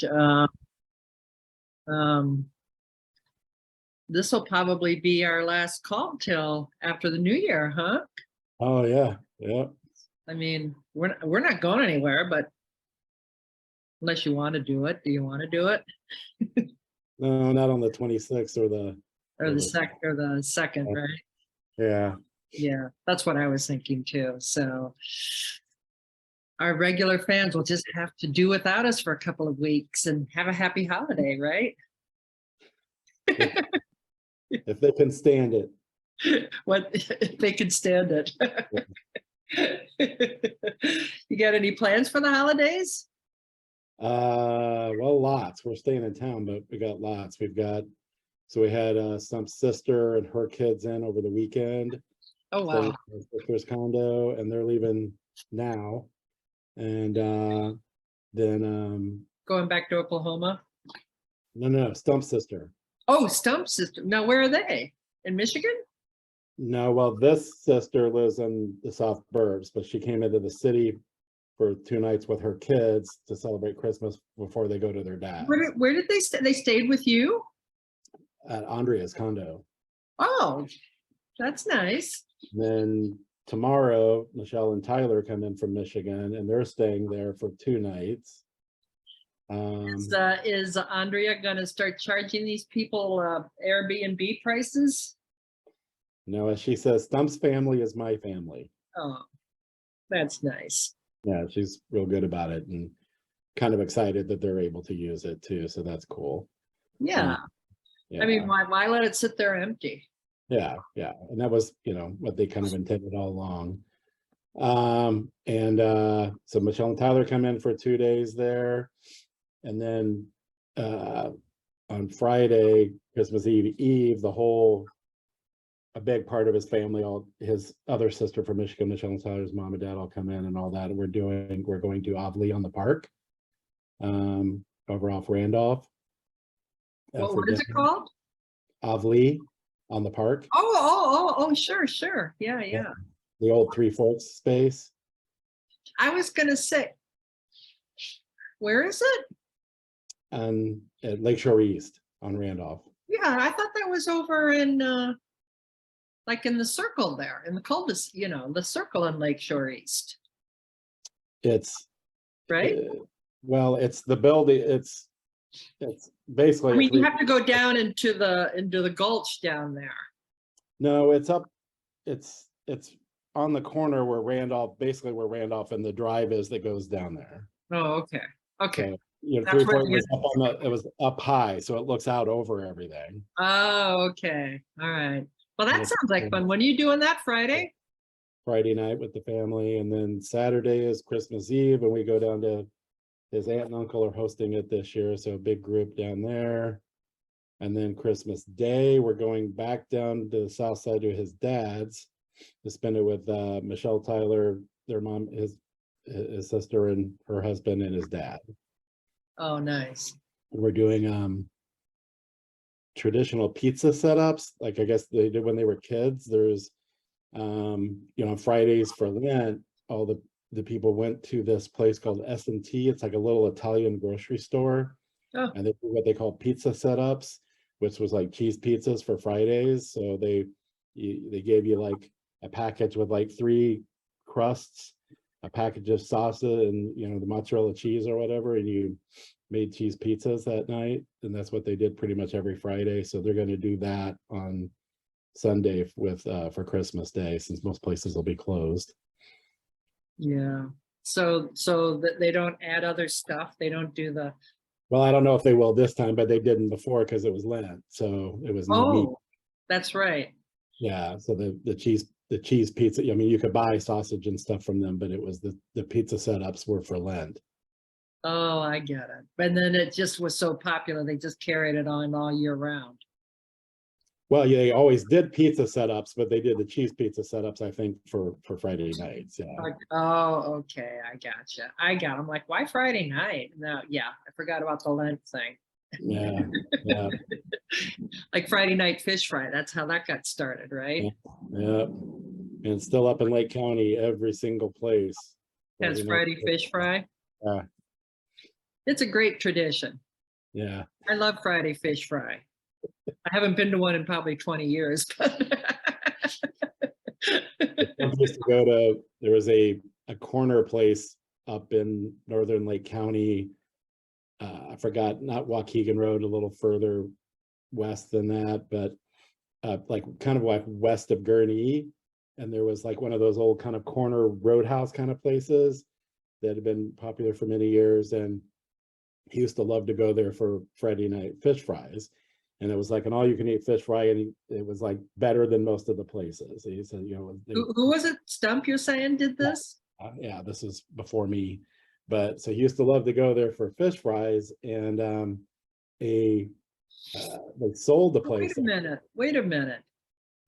Um, this will probably be our last call till after the new year, huh? Oh yeah, yeah. I mean, we're not going anywhere, but unless you want to do it, do you want to do it? No, not on the 26th or the Or the second, right? yeah. Yeah, that's what I was thinking too. So our regular fans will just have to do without us for a couple of weeks and have a happy holiday, right? If they can stand it. What if they can stand it? You got any plans for the holidays? Well, lots. We're staying in town, but we got lots. So we had Stump's sister and her kids in over the weekend, Oh staying wow. at her sister's condo, and they're leaving now. And then Going back to Oklahoma? no, Stump's sister. Oh, Stump System. Now where are they? In Michigan? No, well, this sister lives in the South Burbs, but she came into the city for 2 nights with her kids to celebrate Christmas before they go to their dad Where did they stay? They stayed with you? at Andrea's condo. Oh, that's nice. And then tomorrow, Michelle and Tyler come in from Michigan, and they're staying there for 2 nights. Is Andrea gonna start charging these people Airbnb prices? No, as she says, Stump's family is my family. Oh, that's nice. Yeah, she's real good about it and kind of excited that they're able to use it too. So that's cool. Yeah. Yeah. I mean, why let it sit there empty? Yeah, and that was, what they kind of intended all along. So Michelle and Tyler come in for 2 days there, and then on Friday, Christmas Eve, a big part of his family, all his other sister from Michigan, Michelle and Tyler's mom and dad all come in and all that. And we're going to Avli on the Park, over off Randolph. What is it called? Avli on the Park. Oh, sure. Yeah. The old Three Forks space. I was gonna say, where is it? At Lakeshore East on Randolph. Yeah, I thought that was over in like in the circle there, in the cul-de-sac, the circle in Lakeshore East. It's right. Well, it's the building. It's basically. I mean, you have to go down into the gulch down there. No, it's up. It's on the corner where Randolph and the drive is that goes down there. Oh, okay. So, Three Forks was it was up high, so it looks out over everything. Oh, okay. All right. Well, that sounds like fun. When are you doing that Friday? Friday night with the family, and then Saturday is Christmas Eve, and we go down to his aunt and uncle are hosting it this year, so a big group down there. And then Christmas Day, we're going back down to the south side to his dad's to spend it with Michelle, Tyler, their mom, his sister, and her husband, and his dad. Oh, nice. We're doing traditional pizza setups, like I guess they did when they were kids. There's on Fridays for Lent, all the people went to this place called S&T. It's like a little Italian grocery store. Oh. And they do what they call pizza setups, which was like cheese pizzas for Fridays. So they gave you like a package with like 3 crusts, a package of salsa, and the mozzarella cheese or whatever, and you made cheese pizzas that night. And that's what they did pretty much every Friday. So they're going to do that on Sunday for Christmas Day, since most places will be closed. Yeah. So that they don't add other stuff. They don't do the. Well, I don't know if they will this time, but they didn't before because it was Lent, so it was no meat. That's right. Yeah. So the cheese pizza. I mean, you could buy sausage and stuff from them, but it was the pizza setups were for Lent. Oh, I get it. And then it just was so popular, they just carried it on all year round. Well, yeah, they always did pizza setups, but they did the cheese pizza setups, I think, for Friday nights. Yeah. Oh, okay. I gotcha. I'm like, why Friday night? No, yeah, I forgot about the Lent thing. Yeah. Like Friday night fish fry. That's how that got started, right? Yeah. And it's still up in Lake County, every single place. Has Friday fish fry. Yeah. It's a great tradition. Yeah. I love Friday fish fry. I haven't been to one in probably 20 years, but I used to go to, there was a corner place up in northern Lake County. I forgot, not Waukegan Road, a little further west than that, but like kind of like west of Gurnee. And there was like one of those old kind of corner roadhouse kind of places that had been popular for many years. And he used to love to go there for Friday night fish fries. And it was like an all-you-can-eat fish fry, and it was like better than most of the places. He said, you know, who was it? Stump, you're saying did this? yeah, this is before me, but so he used to love to go there for fish fries, and they sold the Oh, wait place. a minute. Wait a minute.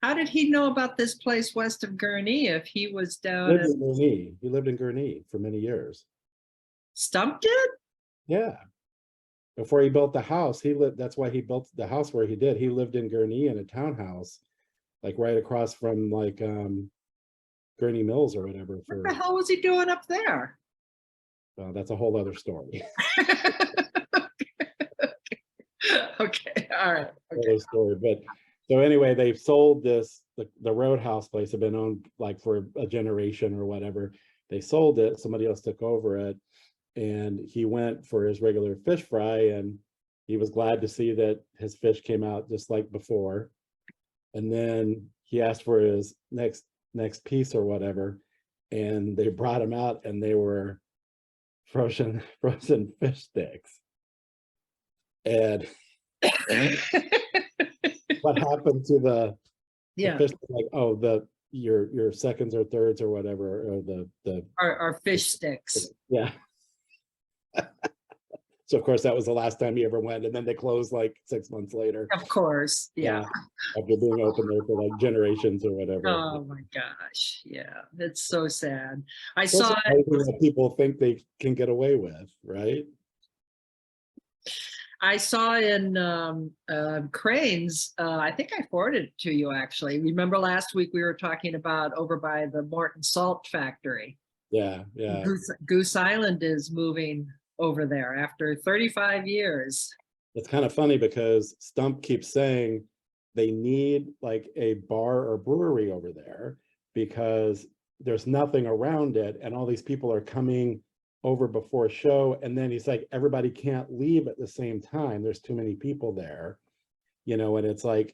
How did he know about this place west of Gurnee if he was down Lived at in Gurnee. He lived in Gurnee for many years. Stump did? Yeah. Before he built the house, he lived, that's why he built the house where he did. He lived in Gurnee in a townhouse, like right across from like Gurnee Mills or whatever. What the hell was he doing up there? That's a whole other story. Okay, all right. Okay. Other story. But so anyway, they've sold this, the Roadhouse place had been owned like for a generation or whatever. They sold it, somebody else took over it, and he went for his regular fish fry, and he was glad to see that his fish came out just like before. And then he asked for his next piece or whatever, and they brought him out, and they were frozen fish sticks. And what happened to the Yeah, fish, like, oh, your seconds or thirds or whatever, or the our fish sticks. yeah. So of course that was the last time he ever went, and then they closed like 6 months later. Of course, yeah. After being open there for like generations or whatever. Oh my gosh, yeah, it's so sad. I That's saw it. what people think they can get away with, right? I saw in Cranes, I think I forwarded it to you actually. Remember last week we were talking about over by the Morton Salt Factory. Yeah. Goose Island is moving over there after 35 years. It's kind of funny because Stump keeps saying they need like a bar or brewery over there because there's nothing around it, and all these people are coming over before a show, and then he's like, everybody can't leave at the same time, there's too many people there, you know, and it's like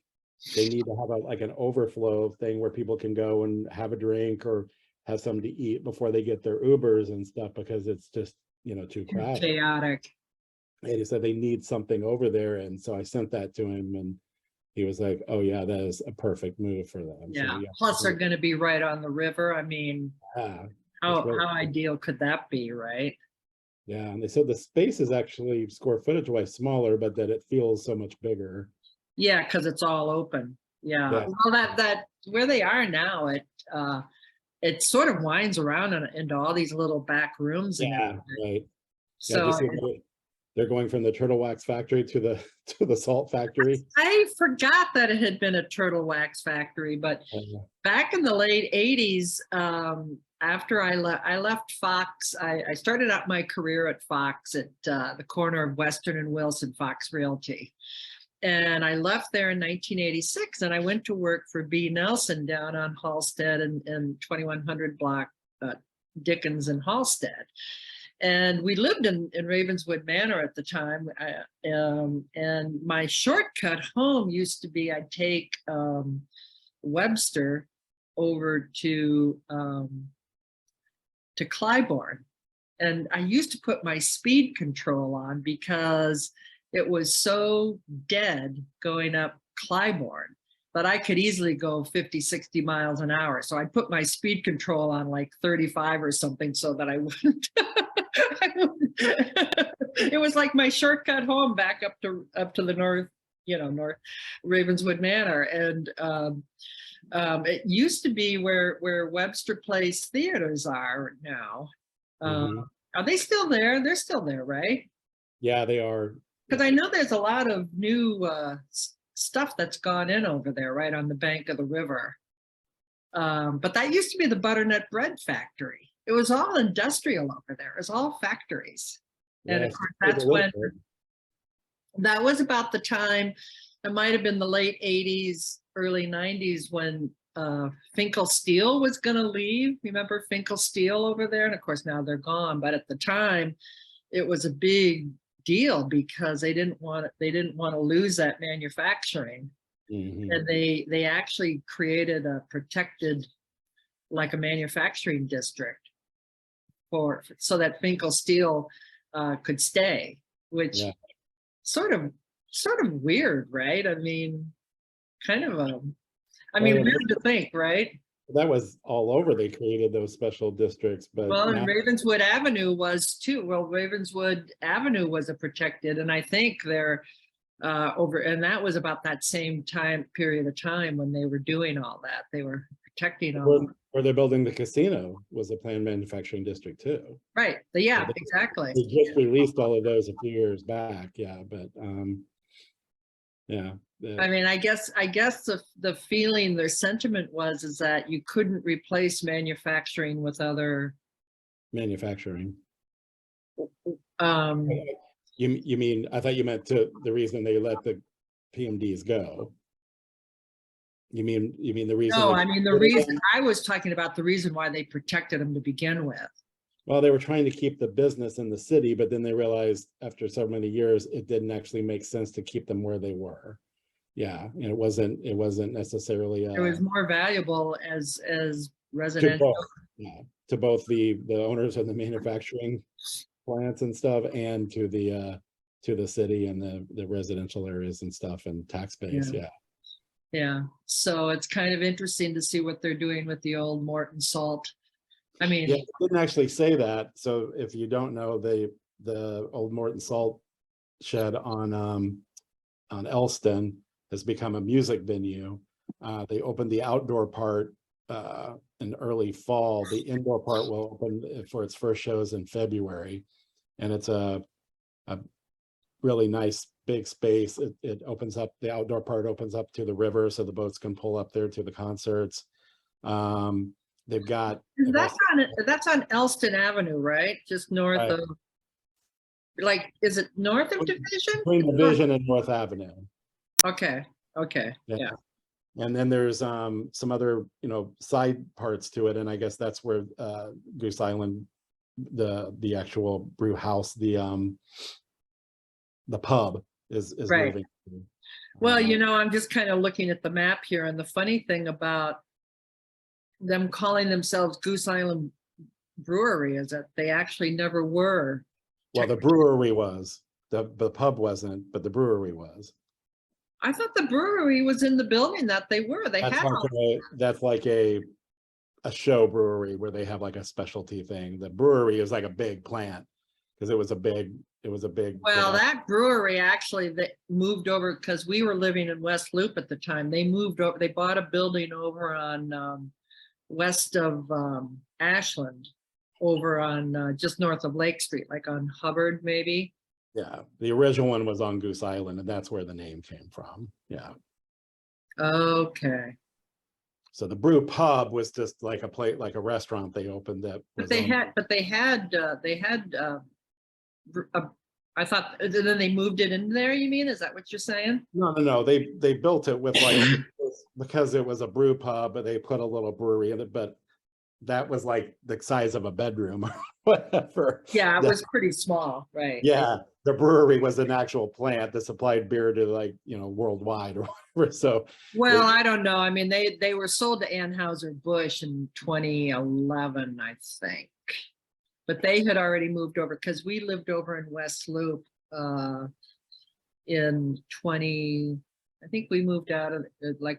they need to have like an overflow thing where people can go and have a drink or have something to eat before they get their Ubers and stuff, because it's just, you know, too crowded. Chaotic. And he said they need something over there, and so I sent that to him, and he was like, oh yeah, that is a perfect move for them. Yeah, So, plus they're going to be right on the river. I mean, yeah, how really cool. ideal could that be, right? Yeah, and they said the space is actually square footage wise smaller, but that it feels so much bigger. Yeah, because it's all open. Yeah. Yeah. Well, that where they are now, it sort of winds around into all these little back rooms. And Yeah, everything. right. So Yeah, they're going from the turtle wax factory to the salt factory. I forgot that it had been a turtle wax factory, but back in the late 80s, after I left Fox, I started out my career at Fox at the corner of Western and Wilson, Fox Realty. And I left there in 1986, and I went to work for B. Nelson down on Halstead and 2100 block Dickens and Halstead. And we lived in Ravenswood Manor at the time. And my shortcut home used to be I'd take Webster over to Clybourne. And I used to put my speed control on because it was so dead going up Clybourne that I could easily go 50, 60 miles an hour. So I'd put my speed control on like 35 or something so that I wouldn't. It was like my shortcut home back up to the north, North Ravenswood Manor. And it used to be where Webster Place theaters are now. Are they still there? They're still there, right? Yeah, they are. Because I know there's a lot of new stuff that's gone in over there, right on the bank of the river. But that used to be the butternut bread factory. It was all industrial over there. It was all factories. And of Yes, course, take a that's look when, at it. that was about the time, it might have been the late 80s, early 90s when Finkel Steel was going to leave. Remember Finkel Steel over there? And of course, now they're gone. But at the time, it was a big deal because they didn't want to lose that manufacturing. Mhm. And they actually created a protected, like a manufacturing district so that Finkel Steel could stay, which Yeah. sort of weird, right? I mean, kind of Well, weird to think, right? that was all over. They created those special districts, but Well, and now, Ravenswood Avenue was too. Well, Ravenswood Avenue was a protected, and I think they're over, and that was about that same time period of time when they were doing all that. They were protecting all that. where they're building the casino was a planned manufacturing district too. Right. Yeah, exactly. They just released all of those a few years back, yeah, but yeah. I mean, I guess the feeling, their sentiment was is that you couldn't replace manufacturing with other Manufacturing. um You mean, I thought you meant the reason they let the PMDs go. You mean the reason? no, they I mean the reason I was talking about, the reason why they protected them to begin with. Well, they were trying to keep the business in the city, but then they realized after so many years, it didn't actually make sense to keep them where they were. Yeah, and it wasn't necessarily It was more valuable as to residential. both, yeah, to both the owners of the manufacturing plants and stuff, and to the city and the residential areas and stuff and tax base. Yeah. Yeah, so it's kind of interesting to see what they're doing with the old Morton Salt. I mean, Yeah, it didn't actually say that. So if you don't know, the old Morton Salt shed on Elston has become a music venue. They opened the outdoor part in early fall. The indoor part will open for its first shows in February, and it's a really nice big space. It opens up, the outdoor part opens up to the river, so the boats can pull up there to the concerts. They've got that's on Elston Avenue, right? Just north right, of, like, is it north of Division? between Division and North Avenue. Okay, yeah. And then there's some other, side parts to it, and I guess that's where Goose Island, the actual brew house, the pub is Right. moving to. Well, I'm just kind of looking at the map here, and the funny thing about them calling themselves Goose Island Brewery is that they actually never were. Well, the brewery was, the pub wasn't, but the brewery was. I thought the brewery was in the building that they were. They That's had like a show brewery where they have like a specialty thing. The brewery is like a big plant because it was a big. Well, that brewery actually, that moved over because we were living in West Loop at the time. They moved over. They bought a building over on west of Ashland, over on just north of Lake Street, like on Hubbard, maybe. Yeah, the original one was on Goose Island, and that's where the name came from. Yeah. Okay. So the brew pub was just like a plate, like a restaurant they opened that. But they had I thought, then they moved it in there, you mean? Is that what you're saying? No. They built it with like, because it was a brew pub, but they put a little brewery in it, but that was like the size of a bedroom or whatever. Yeah, it was pretty small, right? Yeah, the brewery was an actual plant that supplied beer to, like, worldwide or whatever. So, well, I don't know. I mean, they were sold to Anheuser-Busch in 2011, I think. But they had already moved over because we lived over in West Loop in I think we moved out of,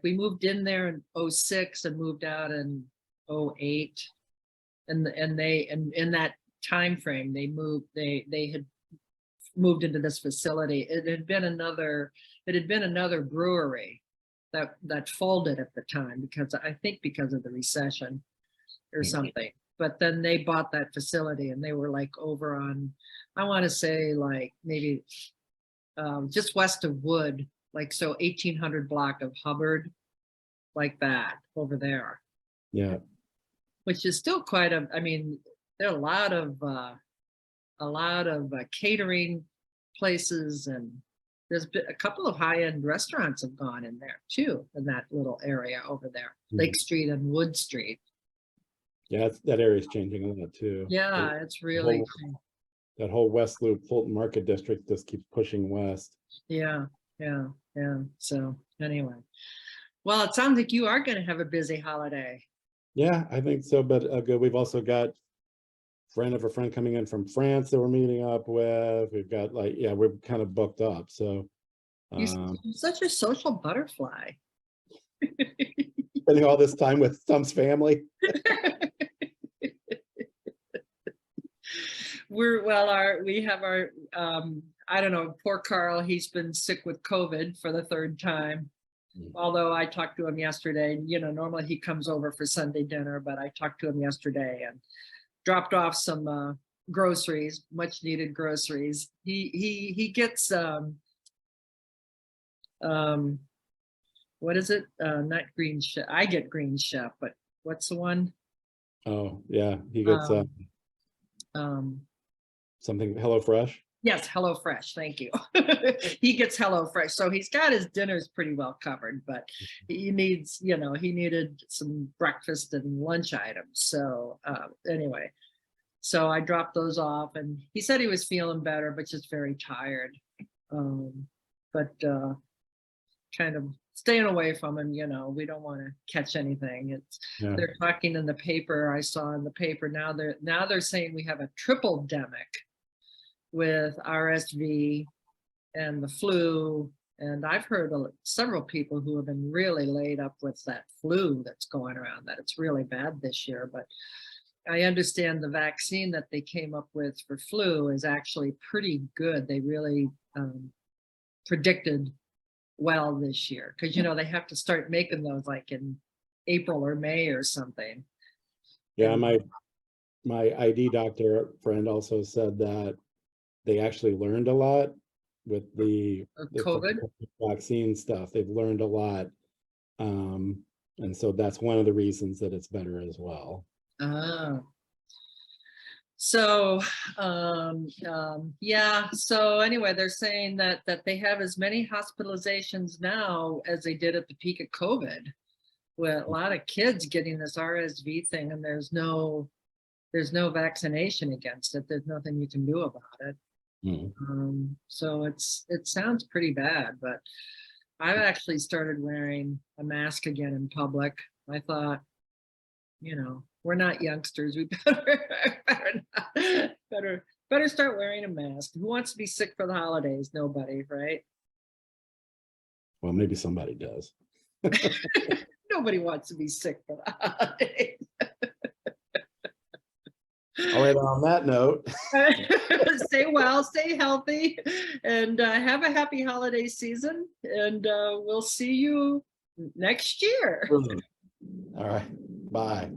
we moved in there in 2006 and moved out in 2008. And in that time frame, they had moved into this facility. It had been another brewery that folded at the time because I think because of the recession or something. But then they bought that facility and they were like over on, I want to say like maybe just west of Wood, like so 1800 block of Hubbard, like that over there. yeah. Which is still quite I mean, there are a a lot of catering places, and there's been a couple of high-end restaurants have gone in there too, in that little area over there, Lake Street and Wood Street. Yeah, that area is changing a lot too. Yeah, it's really, That whole West Loop Fulton Market District just keeps pushing west. yeah. So anyway, well, it sounds like you are going to have a busy holiday. Yeah, I think so, but good. We've also got friend of a friend coming in from France that we're meeting up with. We've got like, yeah, we're kind of booked up. So You're such a social butterfly. spending all this time with Stump's family. We have our I don't know, poor Carl, he's been sick with COVID for the third time. Although I talked to him yesterday, normally he comes over for Sunday dinner, but I talked to him yesterday and dropped off some groceries, much needed groceries. He gets what is it? Not Green Chef. I get Green Chef, but what's the one? Oh yeah, he gets something HelloFresh. Yes, HelloFresh. Thank you. He gets HelloFresh, so he's got his dinners pretty well covered. But he needs, he needed some breakfast and lunch items. So anyway, so I dropped those off, and he said he was feeling better, but just very tired. But kind of staying away from him. We don't want to catch anything. They're talking in the paper. I saw in the paper now they're saying we have a triple demic with RSV and the flu. And I've heard several people who have been really laid up with that flu that's going around, that it's really bad this year. But I understand the vaccine that they came up with for flu is actually pretty good. They really predicted well this year, because they have to start making those like in April or May or something. Yeah, my ID doctor friend also said that they actually learned a lot with the COVID vaccine stuff. They've learned a lot. And so that's one of the reasons that it's better as well. So yeah, so anyway, they're saying that they have as many hospitalizations now as they did at the peak of COVID, with a lot of kids getting this RSV thing, and there's no vaccination against it. There's nothing you can do about it. So it sounds pretty bad, but I've actually started wearing a mask again in public. I thought, we're not youngsters. We better start wearing a mask. Who wants to be sick for the holidays? Nobody, right? Well, maybe somebody does. Nobody wants to be sick for the holidays. All right, on that note. Stay well, stay healthy, and have a happy holiday season. And we'll see you next year. All right. Bye.